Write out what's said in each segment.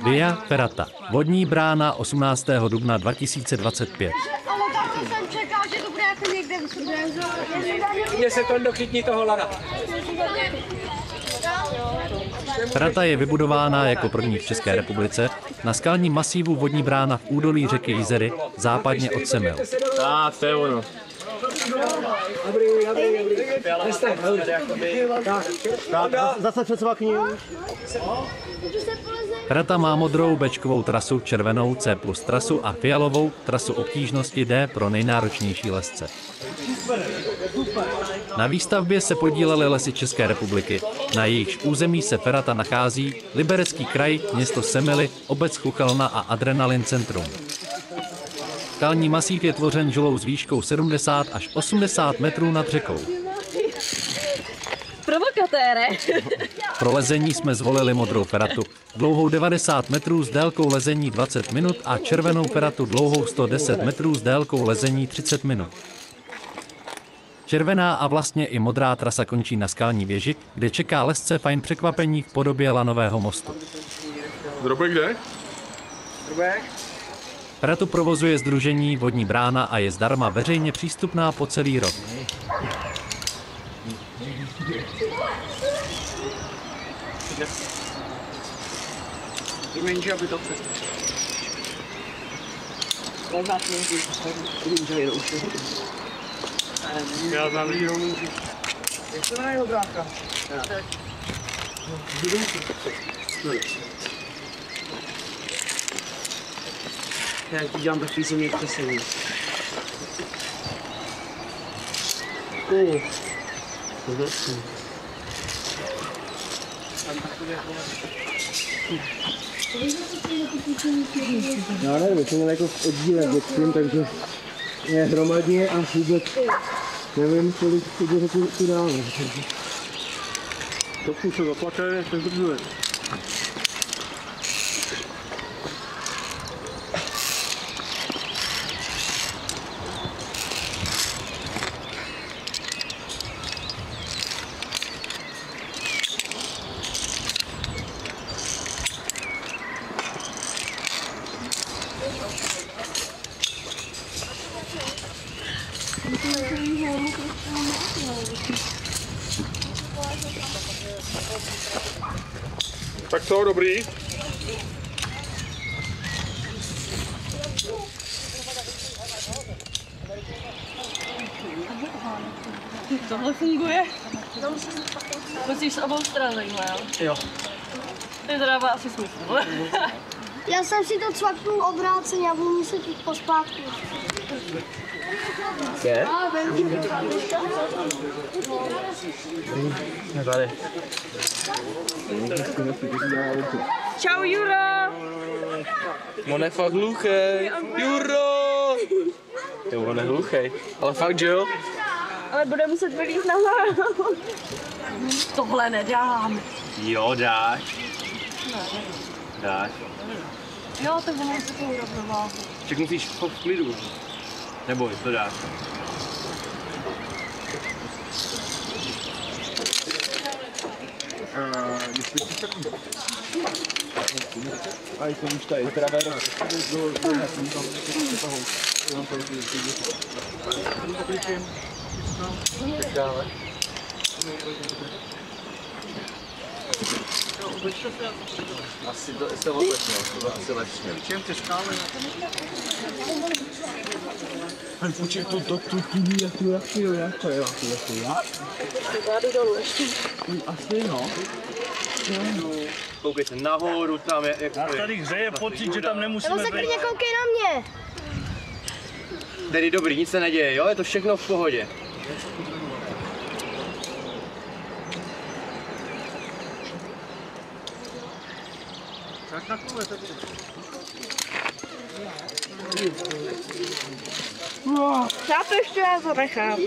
Via Ferrata, vodní brána 18. dubna 2025. Ale taky jsem čekal, že to bude jako někde v Mně se to chytní toho lana. Ferrata je vybudována jako první v České republice na skalním masívu vodní brána v údolí řeky Jizery západně od Semil. To je ono. Zase přesvakni. Ferrata má modrou béčkovou trasu, červenou C+ trasu a fialovou trasu obtížnosti D pro nejnáročnější lezce. Na výstavbě se podílely Lesy České republiky, na jejichž území se Ferrata nachází Liberecký kraj, město Semily, obec Chuchalna a Adrenalin centrum. Skalní masív je tvořen žulou s výškou 70 až 80 metrů nad řekou. Provokatére. Pro lezení jsme zvolili modrou Ferratu, dlouhou 90 metrů s délkou lezení 20 minut a červenou Ferratu dlouhou 110 metrů s délkou lezení 30 minut. Červená a vlastně i modrá trasa končí na skalní věži, kde čeká lezce fajn překvapení v podobě lanového mostu. Drobek kde? Ferratu provozuje sdružení Vodní brána a je zdarma veřejně přístupná po celý rok. Já znám lidi. Jak se jmenuje jeho brácha? Já ti dělám takový země křesení. Já nevím, jsem měl jako v oddíle dětským, takže je hromadně a vůbec nevím, kolik tu dáme. To se zaplakaje, ten zdržuje. Tak co, dobrý? Tohle funguje. Musíš s obou stran takhle, Jo. To dává asi smysl. Já jsem si to cvaknul obráceně a budu muset jít pospátku. Je? Ne, tady. Čau, Juro! On je fakt hluchej. Juro! Jo, on je hluchej. Ale fakt, že jo? Ale bude muset vylít nahoru. Tohle nedám. Jo, dáš. Dáš. Jo, tak ono se to urovnováhu. Však musíš v klidu. Neboj, to dáš. A jsem už tady pravé Dále. Asi to se otočil, to asi lepší. Čem ty skály? Počkej, jak to je? Vládu dolů ještě. Asi no. Koukejte nahoru, tam je, jak to je. Tady hřeje pocit, že tam nemusíme Nebo se být. klidně koukej na mě. Tedy dobrý, nic se neděje, jo? Je to všechno v pohodě. Já to ještě zanechám.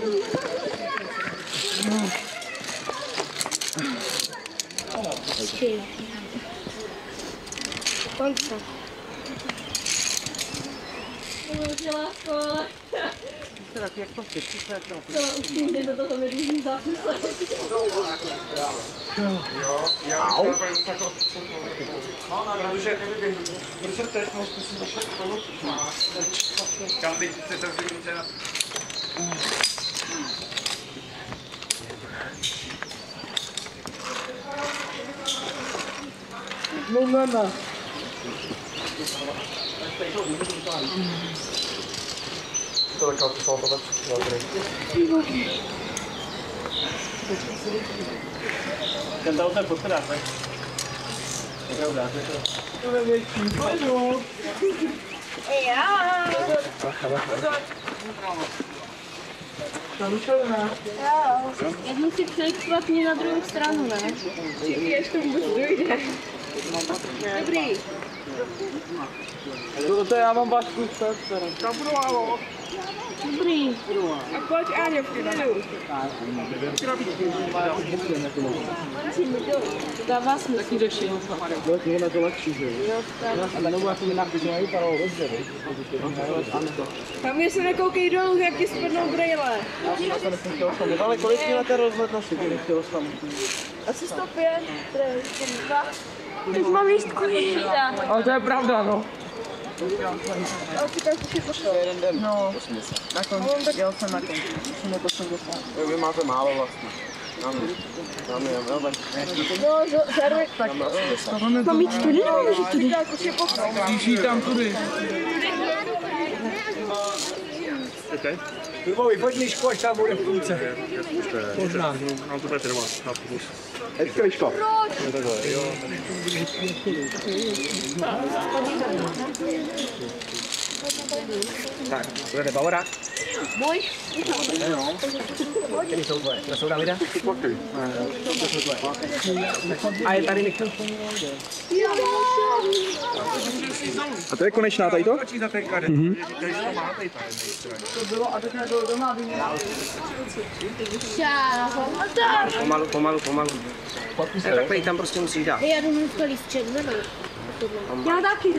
Ten auto je potřeba, ne? Jednu si překvapně na druhou stranu, ne? Ještě vůbec dojde. Dobrý. To já mám vašku. Dobrý. A pojď Áňo, v klidu. Dává smysl. Ona to lepší, že jo? A nebo jako jinak by to nevypadalo dobře, Tam se nekoukej dolů, jak ti spadnou brejle. ale kolik měla ten rozhled na světě, nechtěl tam? Asi 105, 2. Teď mám lístku. Ale to je pravda, no. Ale ty tam si pošel. Jeden den. No, na konci, jel jsem na konci. Jsem to 80. Vy máte málo vlastně. No, zároveň. Tak. Mám jít tudy, nebo můžu tudy? Píší tam tudy. Lvovi, pojď mi škoč, tam bude v půlce. Možná. Nám to bude trvat. Hezky, Liško. Tak, to jde Bauera. Můj? Který jsou tvoje? To jsou Davida? A je tady Michal. A to je konečná tady to? Pomalu. Takhle tam prostě musíš dát. Já jdu hnedka lístček, vedou. Já taky.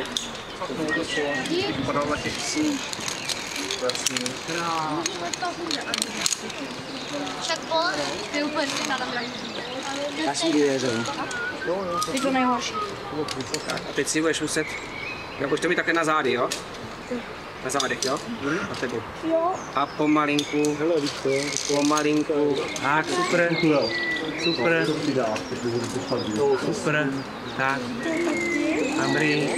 Však pole, ty úplně na tam Já si věřím. Ty to nejhorší. A teď si budeš muset, jakož to být také na zády, jo? Na zádech, jo? Na tebe. Jo. A pomalinku. Tak, super. Tak. Dobrý.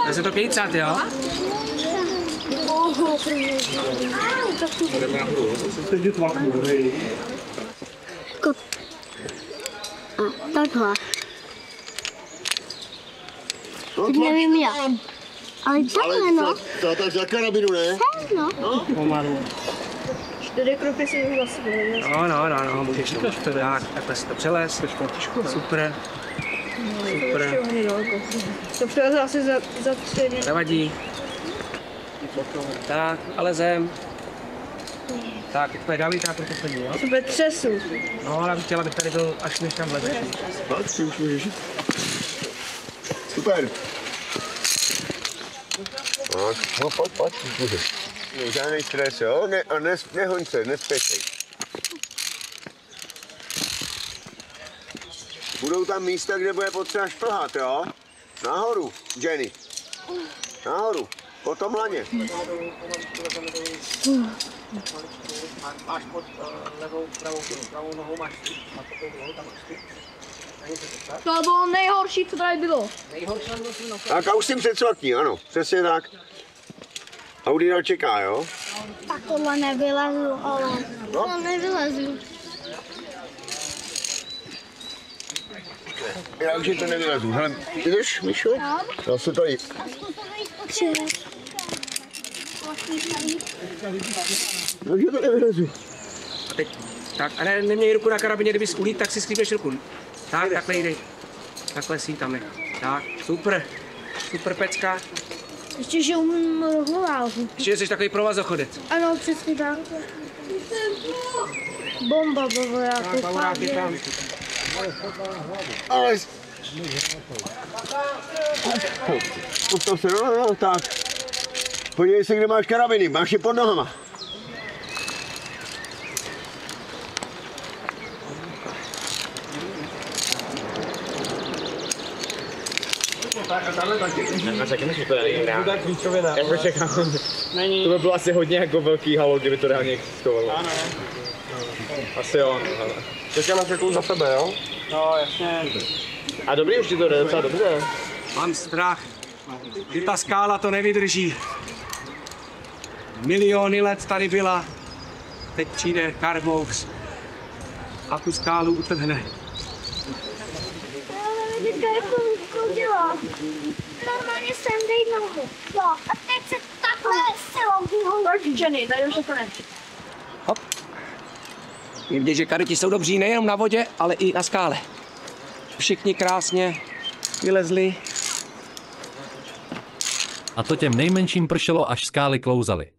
Já jsem to kejcat, jo? Takhle. Teď nevím jak. Ale takhle, no. To tak za karabinu, ne? No. Pomalu. 4 kroky si jdu za sebou. No, můžeš to. Tak, takhle si to přelez. Super. To přeleze asi za 3 dny. Nevadí. Tak, ale zem. Tak, to je David, to poslední, jo? Super třesu. No, ale bych chtěla, abych tady byl, až než tam vlezeš. Tak, si už můžeš. Super. Tak, no pojď, můžeš. Žádnej stres, jo? A nehoň se, nespěchej. Budou tam místa, kde bude potřeba šplhat, jo? Nahoru, Jenny. Nahoru, po tom laně. Máš pod levou, pravou nohou máš a potom nohou tam máš. To bylo nejhorší, co tady bylo. Tak a už jsem předsvakní, ano, přesně tak. Audinal čeká, jo? Tak tohle nevylezu, ale to nevylezu. Já už to nevylezu. Hele, jdeš, Mišo? Já se tady. Takže to nevylezu. A teď, tak, a neměj ruku na karabině, kdyby jsi ulít, tak si sklípeš ruku. Tak, takhle jdej. Takhle si tam je. Tak, super pecka. Ještě, že umím rohoválku. Ještě jsi takový provazochodec. Ano, přesně tak. Bomba, Bavoráky tam. Ale... Postav se, no, tak. Podívej se, kde máš karabiny, máš je pod nohama. A taky myslím, že to není hra. Jako čekám. To by bylo asi hodně jako velký halo, kdyby to reálně existovalo. Ano. Asi jo. Teďka na chvilku za tebe, jo? No, jasně. A dobrý, už ti to jde docela dobře. Mám strach, že ta skála to nevydrží. Miliony let tady byla, teď přijde Karmous a tu skálu utrhne. Ale vidíte, jak to dělá. Normálně jsem dej nohu. Jo, a teď se takhle silou vyhodí. Tak, Jenny, tady už je konec. Hop. Je vidět, že kareti jsou dobří nejenom na vodě, ale i na skále. Všichni krásně vylezli. A to těm nejmenším pršelo, až skály klouzaly.